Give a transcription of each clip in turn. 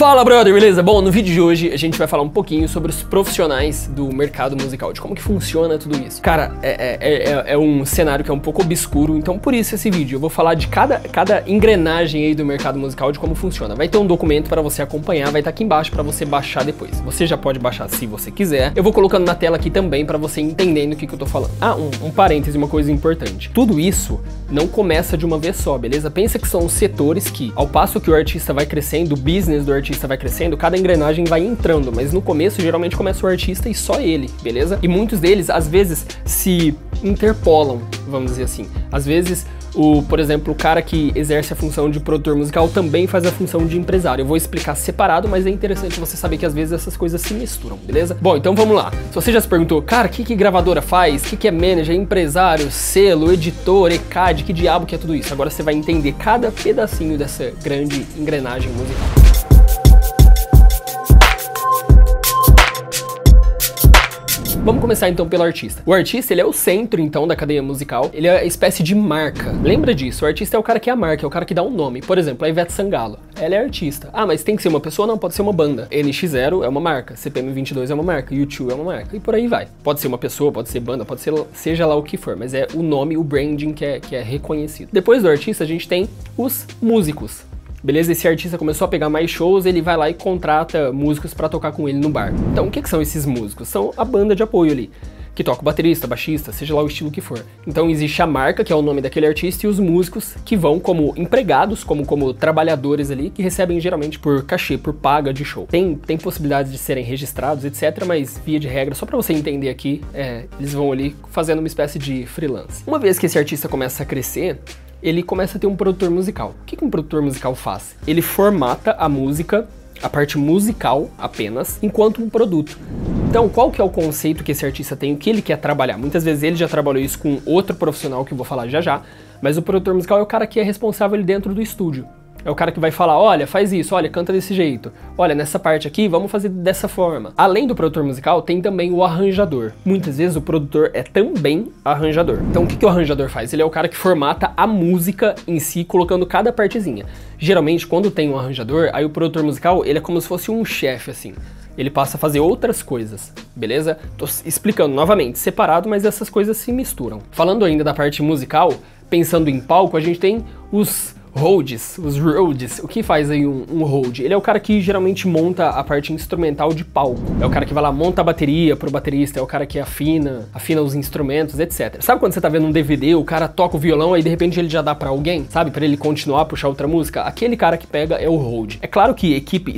Fala, brother, beleza? Bom, no vídeo de hoje a gente vai falar um pouquinho sobre os profissionais do mercado musical, de como que funciona tudo isso. Cara, é um cenário que é um pouco obscuro, então por isso esse vídeo eu vou falar de cada engrenagem aí do mercado musical, de como funciona. Vai ter um documento para você acompanhar, vai estar aqui embaixo para você baixar depois. Você já pode baixar se você quiser. Eu vou colocando na tela aqui também para você entendendo o que eu tô falando. Ah, um parêntese, uma coisa importante. Tudo isso não começa de uma vez só, beleza? Pensa que são setores que, ao passo que o artista vai crescendo, o business do artista vai crescendo, cada engrenagem vai entrando, mas no começo geralmente começa o artista e só ele, beleza? E muitos deles às vezes se interpolam, vamos dizer assim. Às vezes por exemplo, o cara que exerce a função de produtor musical também faz a função de empresário. Eu vou explicar separado, mas é interessante você saber que às vezes essas coisas se misturam, beleza? Bom, então vamos lá. Se você já se perguntou, cara, o que gravadora faz? O que é manager, empresário, selo, editor, ECAD, que diabo que é tudo isso? Agora você vai entender cada pedacinho dessa grande engrenagem musical. Vamos começar então pelo artista. O artista, ele é o centro então da cadeia musical, ele é a espécie de marca. Lembra disso, o artista é o cara que é a marca, é o cara que dá um nome. Por exemplo, a Ivete Sangalo, ela é artista. Ah, mas tem que ser uma pessoa? Não, pode ser uma banda. NX0 é uma marca, CPM22 é uma marca, U2 é uma marca, e por aí vai. Pode ser uma pessoa, pode ser banda, pode ser seja lá o que for, mas é o nome, o branding que é reconhecido. Depois do artista, a gente tem os músicos. Beleza? Esse artista começou a pegar mais shows, ele vai lá e contrata músicos pra tocar com ele no bar. Então, o que são esses músicos? São a banda de apoio ali, que toca o baterista, baixista, seja lá o estilo que for. Então, existe a marca, que é o nome daquele artista, e os músicos que vão como empregados, como trabalhadores ali, que recebem geralmente por cachê, por paga de show. Tem possibilidades de serem registrados, etc, mas via de regra, só pra você entender aqui, eles vão ali fazendo uma espécie de freelance. Uma vez que esse artista começa a crescer, ele começa a ter um produtor musical. O que um produtor musical faz? Ele formata a música, a parte musical apenas, enquanto um produto. Então, qual que é o conceito que esse artista tem, o que ele quer trabalhar? Muitas vezes ele já trabalhou isso com outro profissional que eu vou falar já já, mas o produtor musical é o cara que é responsável ali dentro do estúdio. É o cara que vai falar, olha, faz isso, olha, canta desse jeito, olha, nessa parte aqui, vamos fazer dessa forma. Além do produtor musical, tem também o arranjador. Muitas vezes o produtor é também arranjador. Então o que o arranjador faz? Ele é o cara que formata a música em si, colocando cada partezinha. Geralmente, quando tem um arranjador, aí o produtor musical, ele é como se fosse um chefe, assim. Ele passa a fazer outras coisas, beleza? Tô explicando novamente, separado, mas essas coisas se misturam. Falando ainda da parte musical, pensando em palco, a gente tem os Rhodes. O que faz aí um Rhode? Ele é o cara que geralmente monta a parte instrumental de palco. É o cara que vai lá, monta a bateria pro baterista, é o cara que afina os instrumentos, etc. Sabe quando você tá vendo um DVD, o cara toca o violão e de repente ele já dá pra alguém, sabe? Pra ele continuar a puxar outra música? Aquele cara que pega é o Rhode. É claro que equipe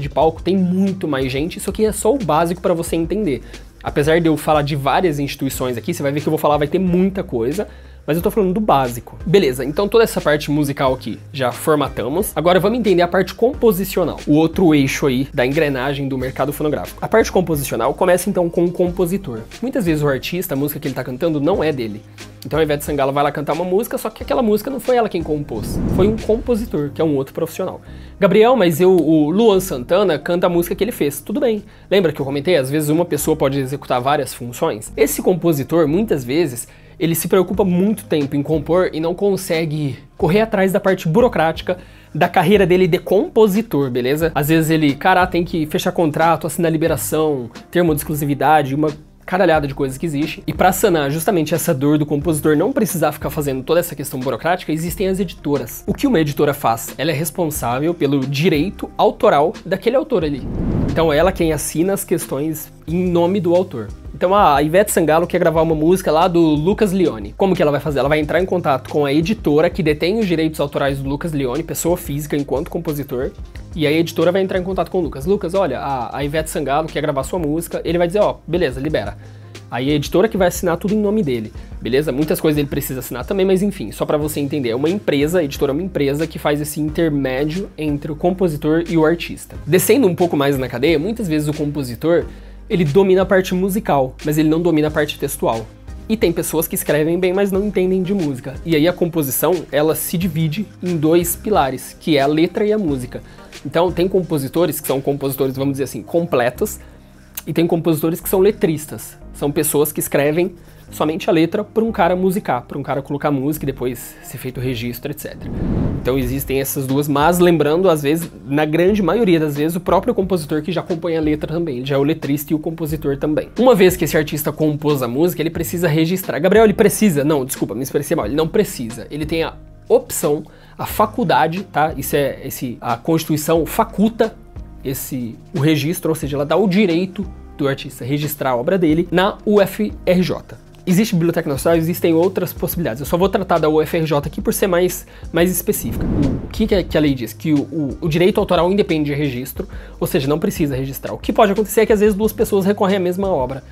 de palco tem muito mais gente, isso aqui é só o básico pra você entender. Apesar de eu falar de várias instituições aqui, você vai ver que eu vou falar, vai ter muita coisa, mas eu tô falando do básico. Beleza, então toda essa parte musical aqui já formatamos. Agora vamos entender a parte composicional, o outro eixo aí da engrenagem do mercado fonográfico. A parte composicional começa então com o compositor. Muitas vezes o artista, a música que ele tá cantando não é dele. Então a Ivete Sangalo vai lá cantar uma música, só que aquela música não foi ela quem compôs, foi um compositor, que é um outro profissional. Gabriel, mas o Luan Santana canta a música que ele fez, tudo bem. Lembra que eu comentei, às vezes uma pessoa pode executar várias funções? Esse compositor, muitas vezes, ele se preocupa muito tempo em compor e não consegue correr atrás da parte burocrática da carreira dele de compositor, beleza? Às vezes ele, cara, tem que fechar contrato, assinar liberação, termo de exclusividade, uma caralhada de coisas que existe. E pra sanar justamente essa dor do compositor não precisar ficar fazendo toda essa questão burocrática, existem as editoras. O que uma editora faz? Ela é responsável pelo direito autoral daquele autor ali. Então é ela quem assina as questões em nome do autor. Então a Ivete Sangalo quer gravar uma música lá do Lucas Leone. Como que ela vai fazer? Ela vai entrar em contato com a editora que detém os direitos autorais do Lucas Leone, pessoa física enquanto compositor, e a editora vai entrar em contato com o Lucas. Lucas, olha, a Ivete Sangalo quer gravar sua música, ele vai dizer, ó, beleza, libera. Aí a editora que vai assinar tudo em nome dele, beleza? Muitas coisas ele precisa assinar também, mas enfim, só pra você entender, é uma empresa, a editora é uma empresa que faz esse intermédio entre o compositor e o artista. Descendo um pouco mais na cadeia, muitas vezes o compositor, ele domina a parte musical, mas ele não domina a parte textual. E tem pessoas que escrevem bem, mas não entendem de música. E aí a composição, ela se divide em dois pilares, que é a letra e a música. Então tem compositores que são compositores, vamos dizer assim, completos, e tem compositores que são letristas. São pessoas que escrevem somente a letra para um cara musicar, para um cara colocar música e depois ser feito o registro, etc. Então existem essas duas, mas lembrando, às vezes, na grande maioria das vezes, o próprio compositor que já acompanha a letra também, ele já é o letrista e o compositor também. Uma vez que esse artista compôs a música, ele precisa registrar. Gabriel, ele precisa? Não, desculpa, me expressei mal, ele não precisa. Ele tem a opção, a faculdade, tá? A Constituição faculta o registro, ou seja, ela dá o direito do artista registrar a obra dele na UFRJ. Existe Biblioteca Nacional, existem outras possibilidades. Eu só vou tratar da UFRJ aqui por ser mais específica. O que a lei diz? Que o direito autoral independe de registro, ou seja, não precisa registrar. O que pode acontecer é que às vezes duas pessoas recorrem à mesma obra.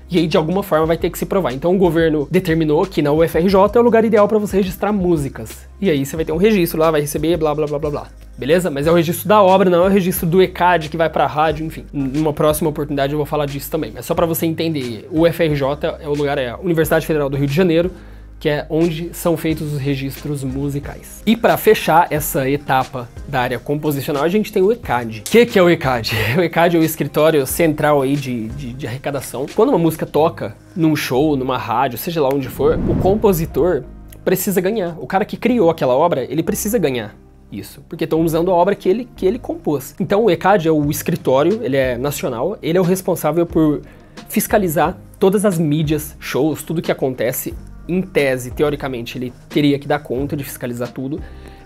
E aí, de alguma forma, vai ter que se provar. Então, o governo determinou que na UFRJ é o lugar ideal para você registrar músicas. E aí, você vai ter um registro lá, vai receber, blá, blá, blá, blá, blá. Beleza? Mas é o registro da obra, não é o registro do ECAD que vai pra rádio, enfim. Numa próxima oportunidade eu vou falar disso também. Mas só para você entender, o UFRJ é o lugar, é a Universidade Federal do Rio de Janeiro, que é onde são feitos os registros musicais. E para fechar essa etapa da área composicional, a gente tem o ECAD. O que é o ECAD? O ECAD é o escritório central aí de arrecadação. Quando uma música toca num show, numa rádio, seja lá onde for, o compositor precisa ganhar. O cara que criou aquela obra, ele precisa ganhar isso, porque estão usando a obra que ele compôs. Então o ECAD é o escritório, ele é nacional, ele é o responsável por fiscalizar todas as mídias, shows, tudo que acontece. Em tese, teoricamente, ele teria que dar conta de fiscalizar tudo,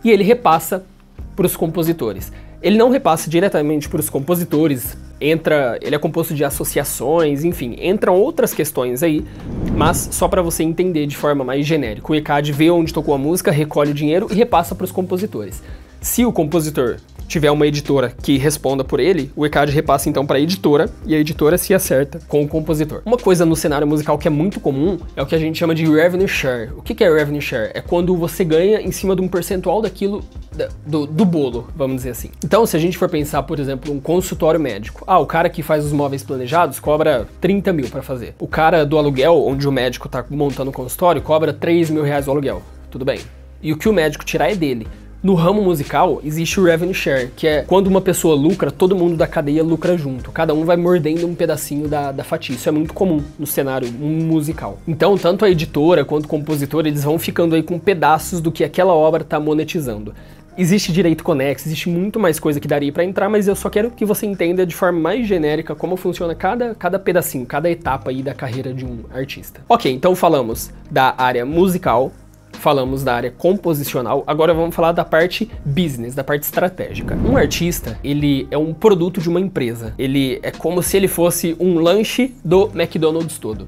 e ele repassa para os compositores. Ele não repassa diretamente para os compositores, ele é composto de associações, enfim, entram outras questões aí, mas só para você entender de forma mais genérica. O ECAD vê onde tocou a música, recolhe o dinheiro e repassa para os compositores. Se o compositor tiver uma editora que responda por ele, o ECAD repassa então para a editora e a editora se acerta com o compositor. Uma coisa no cenário musical que é muito comum é o que a gente chama de revenue share. O que é revenue share? É quando você ganha em cima de um percentual daquilo do bolo, vamos dizer assim. Então, se a gente for pensar, por exemplo, um consultório médico. O cara que faz os móveis planejados cobra 30 mil para fazer. O cara do aluguel, onde o médico tá montando o consultório, cobra 3 mil reais o aluguel. Tudo bem. E o que o médico tirar é dele. No ramo musical, existe o revenue share, que é quando uma pessoa lucra, todo mundo da cadeia lucra junto. Cada um vai mordendo um pedacinho da fatia. Isso é muito comum no cenário musical. Então, tanto a editora quanto o compositor, eles vão ficando aí com pedaços do que aquela obra está monetizando. Existe direito conexo, existe muito mais coisa que daria para entrar, mas eu só quero que você entenda de forma mais genérica como funciona cada pedacinho, cada etapa aí da carreira de um artista. Ok, então falamos da área musical, falamos da área composicional, agora vamos falar da parte business, da parte estratégica. Um artista, ele é um produto de uma empresa. Ele é como se ele fosse um lanche do McDonald's todo.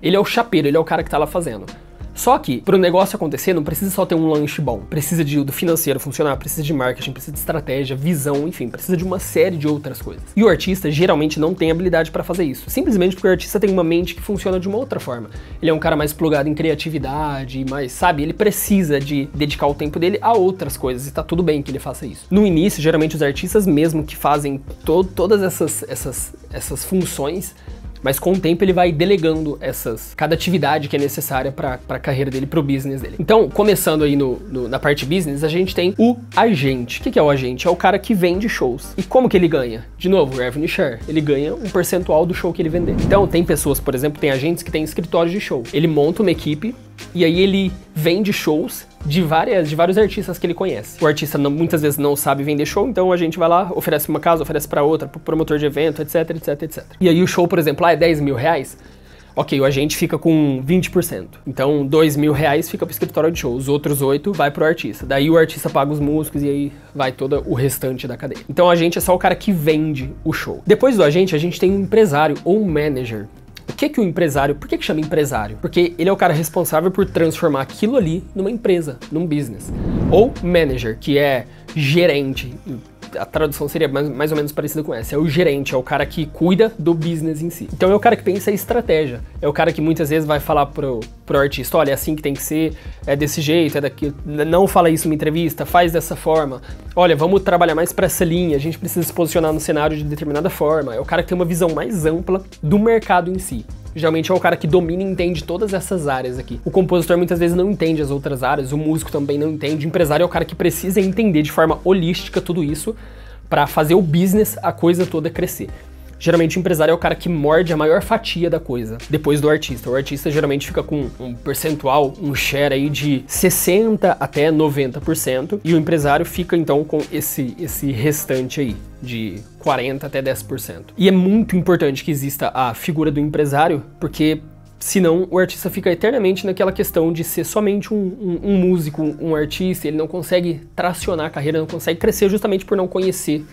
Ele é o chapeiro, ele é o cara que tá lá fazendo. Só que, para o negócio acontecer, não precisa só ter um lanche bom. Precisa do financeiro funcionar, precisa de marketing, precisa de estratégia, visão, enfim, precisa de uma série de outras coisas. E o artista geralmente não tem habilidade para fazer isso. Simplesmente porque o artista tem uma mente que funciona de uma outra forma. Ele é um cara mais plugado em criatividade, mais, sabe? Ele precisa de dedicar o tempo dele a outras coisas e tá tudo bem que ele faça isso. No início, geralmente os artistas mesmo que fazem todas essas funções, mas com o tempo ele vai delegando cada atividade que é necessária para a carreira dele, para o business dele. Então, começando aí na parte business, a gente tem o agente. O que é o agente? É o cara que vende shows. E como que ele ganha? De novo, revenue share. Ele ganha um percentual do show que ele vender. Então, tem pessoas, por exemplo, tem agentes que têm escritórios de show. Ele monta uma equipe e aí ele vende shows de vários artistas que ele conhece. O artista muitas vezes não sabe vender show, então a gente vai lá, oferece uma casa, oferece para outra, pro promotor de evento, etc, etc, etc. E aí o show, por exemplo, é 10 mil reais. Ok, o agente fica com 20%. Então, 2 mil reais fica pro escritório de show, os outros 8 vai pro artista. Daí o artista paga os músicos e aí vai todo o restante da cadeia. Então, o agente é só o cara que vende o show. Depois do agente, a gente tem um empresário ou um manager. O que o empresário, por que chama empresário? Porque ele é o cara responsável por transformar aquilo ali numa empresa, num business. Ou manager, que é gerente. A tradução seria mais ou menos parecida com essa. É o gerente, é o cara que cuida do business em si. Então é o cara que pensa em estratégia. É o cara que muitas vezes vai falar pro artista, olha, é assim que tem que ser, é desse jeito, é daquilo. Não fala isso numa entrevista, faz dessa forma. Olha, vamos trabalhar mais para essa linha, a gente precisa se posicionar no cenário de determinada forma. É o cara que tem uma visão mais ampla do mercado em si. Geralmente é o cara que domina e entende todas essas áreas aqui. O compositor muitas vezes não entende as outras áreas, o músico também não entende. O empresário é o cara que precisa entender de forma holística tudo isso para fazer o business, a coisa toda crescer. Geralmente o empresário é o cara que morde a maior fatia da coisa, depois do artista. O artista geralmente fica com um percentual, um share aí de 60% até 90%, e o empresário fica então com esse restante aí, de 40% até 10%. E é muito importante que exista a figura do empresário, porque senão o artista fica eternamente naquela questão de ser somente um músico, um artista, ele não consegue tracionar a carreira, não consegue crescer justamente por não conhecer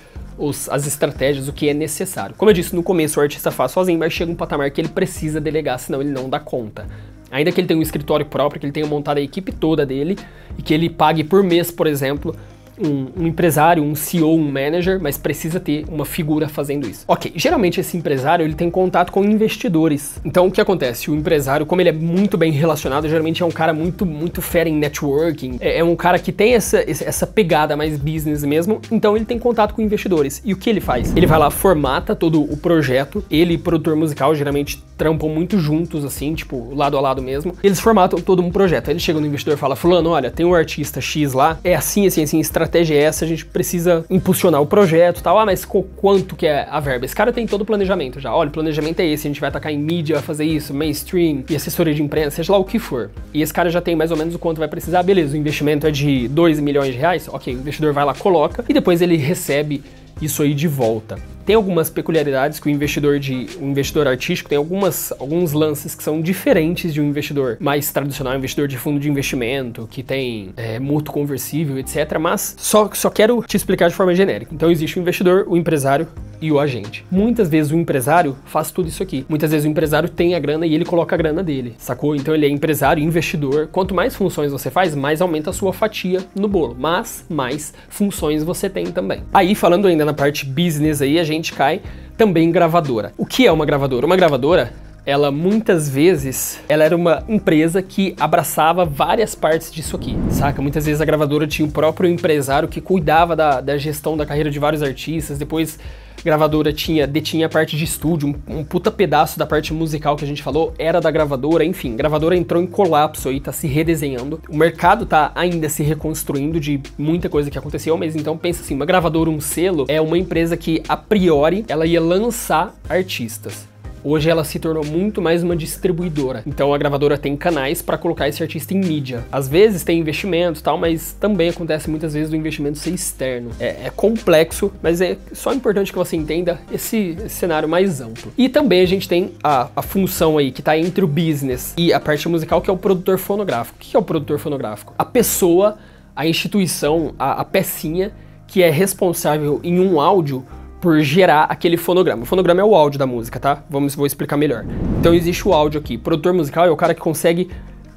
as estratégias, o que é necessário. Como eu disse, no começo o artista faz sozinho, mas chega um patamar que ele precisa delegar, senão ele não dá conta. Ainda que ele tenha um escritório próprio, que ele tenha montado a equipe toda dele, e que ele pague por mês, por exemplo, um empresário, um CEO, um manager, mas precisa ter uma figura fazendo isso. Ok, geralmente esse empresário ele tem contato com investidores. Então o que acontece? O empresário, como ele é muito bem relacionado, geralmente é um cara muito fera em networking, é um cara que tem essa pegada mais business mesmo, então ele tem contato com investidores. E o que ele faz? Ele vai lá, formata todo o projeto, ele e produtor musical geralmente trampam muito juntos, assim, tipo, lado a lado mesmo. Eles formatam todo um projeto. Aí ele chega no investidor e fala, fulano, olha, tem um artista X lá, é assim, estratégia é essa, a gente precisa impulsionar o projeto e tal. Ah, mas quanto que é a verba? Esse cara tem todo o planejamento já. Olha, o planejamento é esse, a gente vai atacar em mídia, vai fazer isso, mainstream, e assessoria de imprensa, seja lá o que for. E esse cara já tem mais ou menos o quanto vai precisar. Beleza, o investimento é de 2 milhões de reais. Ok, o investidor vai lá, coloca, e depois ele recebe isso aí de volta. Tem algumas peculiaridades que o investidor artístico tem alguns lances que são diferentes de um investidor mais tradicional, um investidor de fundo de investimento, que tem mútuo conversível, etc. Mas só quero te explicar de forma genérica. Então existe o investidor, o empresário e o agente. Muitas vezes o empresário faz tudo isso aqui. Muitas vezes o empresário tem a grana e ele coloca a grana dele, sacou? Então ele é empresário e investidor. Quanto mais funções você faz, mais aumenta a sua fatia no bolo. Mas mais funções você tem também. Aí, falando ainda na parte business aí, a gente cai também em gravadora. O que é uma gravadora? Uma gravadora, ela muitas vezes, ela era uma empresa que abraçava várias partes disso aqui, saca? Muitas vezes a gravadora tinha o próprio empresário que cuidava da gestão da carreira de vários artistas, depois a gravadora detinha a parte de estúdio, um puta pedaço da parte musical que a gente falou era da gravadora, enfim, a gravadora entrou em colapso aí, tá se redesenhando, o mercado tá ainda se reconstruindo de muita coisa que aconteceu, mas então pensa assim, uma gravadora, um selo, é uma empresa que a priori ela ia lançar artistas. Hoje ela se tornou muito mais uma distribuidora. Então a gravadora tem canais para colocar esse artista em mídia. Às vezes tem investimento e tal, mas também acontece muitas vezes do investimento ser externo. É complexo, mas é só importante que você entenda esse cenário mais amplo. E também a gente tem a função aí que tá entre o business e a parte musical, que é o produtor fonográfico. O que é o produtor fonográfico? A pessoa, a instituição, a pecinha que é responsável em um áudio por gerar aquele fonograma. O fonograma é o áudio da música, tá? Vou explicar melhor. Então existe o áudio aqui. O produtor musical é o cara que consegue,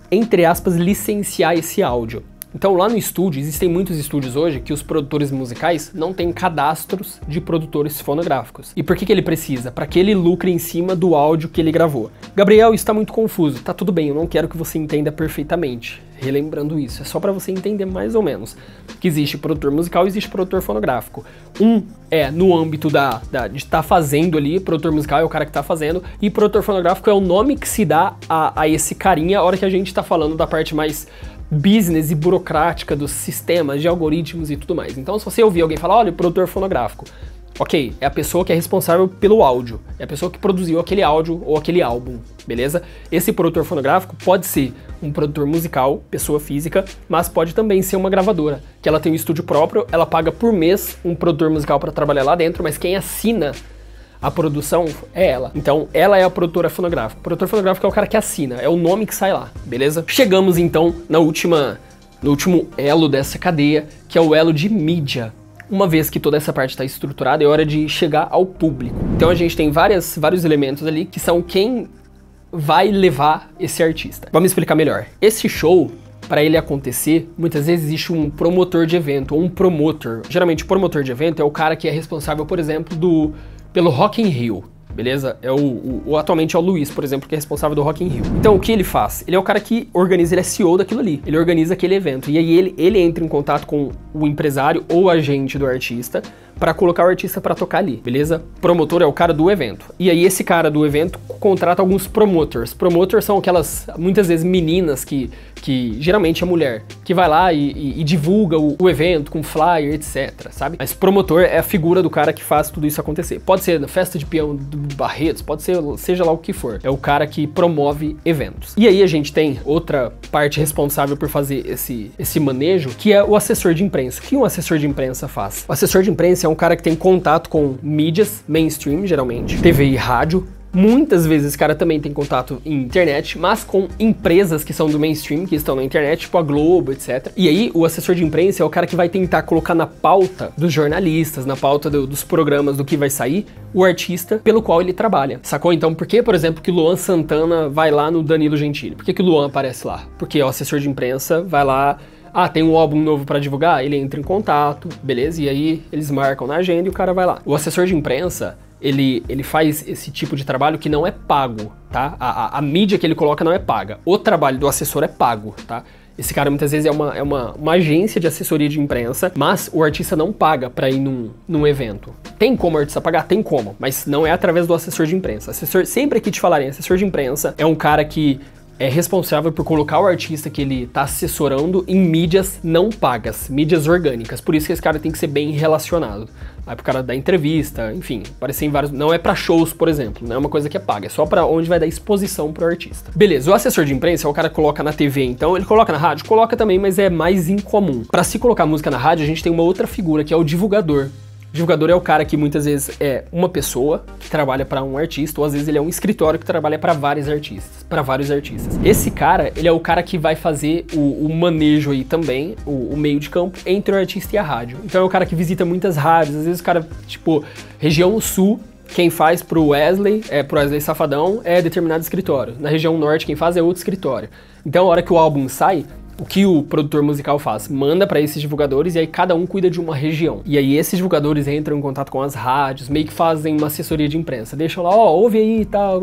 entre aspas, licenciar esse áudio. Então lá no estúdio, existem muitos estúdios hoje que os produtores musicais não têm cadastros de produtores fonográficos. E por que ele precisa? Para que ele lucre em cima do áudio que ele gravou. Gabriel, isso tá muito confuso. Tá tudo bem, eu não quero que você entenda perfeitamente. Relembrando isso, é só para você entender mais ou menos que existe produtor musical e existe produtor fonográfico. Um é no âmbito de estar fazendo ali, produtor musical é o cara que tá fazendo, e produtor fonográfico é o nome que se dá a esse carinha a hora que a gente tá falando da parte mais business e burocrática dos sistemas, de algoritmos e tudo mais. Então se você ouvir alguém falar, olha, produtor fonográfico, ok, é a pessoa que é responsável pelo áudio, é a pessoa que produziu aquele áudio ou aquele álbum, beleza? Esse produtor fonográfico pode ser um produtor musical, pessoa física, mas pode também ser uma gravadora, que ela tem um estúdio próprio, ela paga por mês um produtor musical para trabalhar lá dentro, mas quem assina a produção é ela. Então, ela é a produtora fonográfica. O produtor fonográfico é o cara que assina, é o nome que sai lá, beleza? Chegamos então no último elo dessa cadeia, que é o elo de mídia. Uma vez que toda essa parte está estruturada, é hora de chegar ao público. Então a gente tem vários elementos ali que são quem vai levar esse artista. Vamos explicar melhor. Esse show, para ele acontecer, muitas vezes existe um promotor de evento, ou um promotor. Geralmente o promotor de evento é o cara que é responsável, por exemplo, pelo Rock in Rio. Beleza? Atualmente é o Luiz, por exemplo, que é responsável do Rock in Rio. Então, o que ele faz? Ele é o cara que organiza, ele é CEO daquilo ali. Ele organiza aquele evento. E aí ele entra em contato com o empresário ou agente do artista para colocar o artista para tocar ali, beleza? Promotor é o cara do evento. E aí esse cara do evento contrata alguns promoters. Promoters são aquelas, muitas vezes, meninas que geralmente é mulher, que vai lá e divulga o evento com flyer, etc, sabe? Mas promotor é a figura do cara que faz tudo isso acontecer. Pode ser na festa de peão do Barretos, pode ser, seja lá o que for. É o cara que promove eventos. E aí a gente tem outra parte responsável por fazer esse manejo, que é o assessor de imprensa. O que um assessor de imprensa faz? O assessor de imprensa é um cara que tem contato com mídias mainstream, geralmente, TV e rádio. Muitas vezes esse cara também tem contato em internet, mas com empresas que são do mainstream, que estão na internet, tipo a Globo, etc. E aí o assessor de imprensa é o cara que vai tentar colocar na pauta dos jornalistas, na pauta dos programas, do que vai sair, o artista pelo qual ele trabalha. Sacou? Então por que, por exemplo, que Luan Santana vai lá no Danilo Gentili? Por que o Luan aparece lá? Porque o assessor de imprensa vai lá... Ah, tem um álbum novo pra divulgar? Ele entra em contato, beleza? E aí eles marcam na agenda e o cara vai lá. O assessor de imprensa, ele faz esse tipo de trabalho que não é pago, tá? A mídia que ele coloca não é paga. O trabalho do assessor é pago, tá? Esse cara muitas vezes é uma agência de assessoria de imprensa, mas o artista não paga pra ir num evento. Tem como o artista pagar? Tem como, mas não é através do assessor de imprensa. Assessor, sempre que te falarem assessor de imprensa, é um cara que é responsável por colocar o artista que ele tá assessorando em mídias não pagas, mídias orgânicas. Por isso que esse cara tem que ser bem relacionado. Aí pro cara dar entrevista, enfim, aparecer em vários... Não é pra shows, por exemplo, não é uma coisa que é paga, é só pra onde vai dar exposição pro artista. Beleza, o assessor de imprensa é o cara que coloca na TV, então ele coloca na rádio? Coloca também, mas é mais incomum. Pra se colocar música na rádio, a gente tem uma outra figura, que é o divulgador. O divulgador é o cara que muitas vezes é uma pessoa que trabalha para um artista, ou às vezes ele é um escritório que trabalha para vários artistas. Esse cara, ele é o cara que vai fazer o manejo aí também, o meio de campo entre o artista e a rádio. Então é o cara que visita muitas rádios, às vezes o cara, tipo, região sul, quem faz pro Wesley Safadão é determinado escritório. Na região norte, quem faz é outro escritório. Então a hora que o álbum sai, o que o produtor musical faz? Manda para esses divulgadores e aí cada um cuida de uma região. E aí esses divulgadores entram em contato com as rádios, meio que fazem uma assessoria de imprensa. Deixam lá, ó, ouve aí e tal,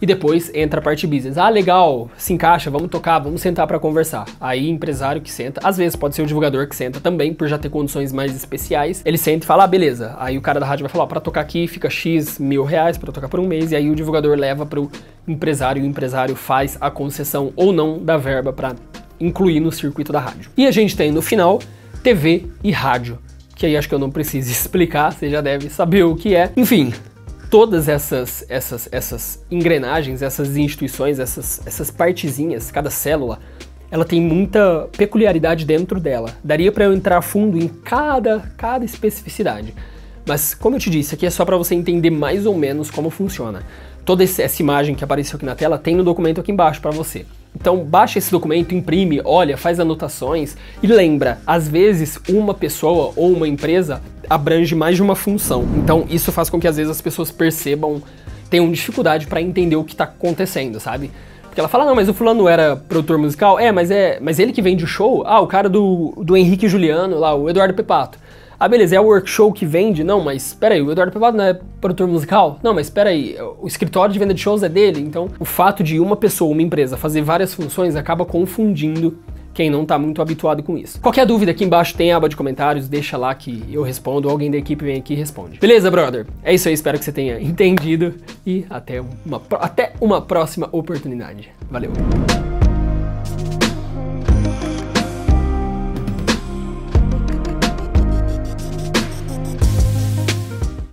e depois entra a parte business. Ah, legal, se encaixa, vamos tocar, vamos sentar para conversar. Aí empresário que senta, às vezes pode ser o divulgador que senta também, por já ter condições mais especiais. Ele senta e fala, ah, beleza. Aí o cara da rádio vai falar, ó, pra tocar aqui fica X mil reais pra tocar por um mês, e aí o divulgador leva pro empresário, e o empresário faz a concessão ou não da verba pra incluir no circuito da rádio. E a gente tem no final TV e rádio, que aí acho que eu não preciso explicar, você já deve saber o que é. Enfim, todas essas engrenagens, essas instituições, essas partezinhas, cada célula, ela tem muita peculiaridade dentro dela. Daria para eu entrar a fundo em cada especificidade. Mas, como eu te disse, aqui é só para você entender mais ou menos como funciona. Toda essa imagem que apareceu aqui na tela tem no documento aqui embaixo para você. Então baixa esse documento, imprime, olha, faz anotações e lembra, às vezes uma pessoa ou uma empresa abrange mais de uma função. Então isso faz com que às vezes as pessoas percebam, tenham dificuldade para entender o que está acontecendo, sabe? Porque ela fala, não, mas o fulano era produtor musical? Mas ele que vende o show? Ah, o cara do Henrique e Juliano, lá, o Eduardo Pepato. Ah, beleza, é o workshop que vende? Não, mas peraí, o Eduardo Pepato não é produtor musical? Não, mas peraí, o escritório de venda de shows é dele? Então, o fato de uma pessoa, uma empresa, fazer várias funções acaba confundindo quem não tá muito habituado com isso. Qualquer dúvida aqui embaixo tem a aba de comentários, deixa lá que eu respondo, ou alguém da equipe vem aqui e responde. Beleza, brother? É isso aí, espero que você tenha entendido e até uma próxima oportunidade. Valeu!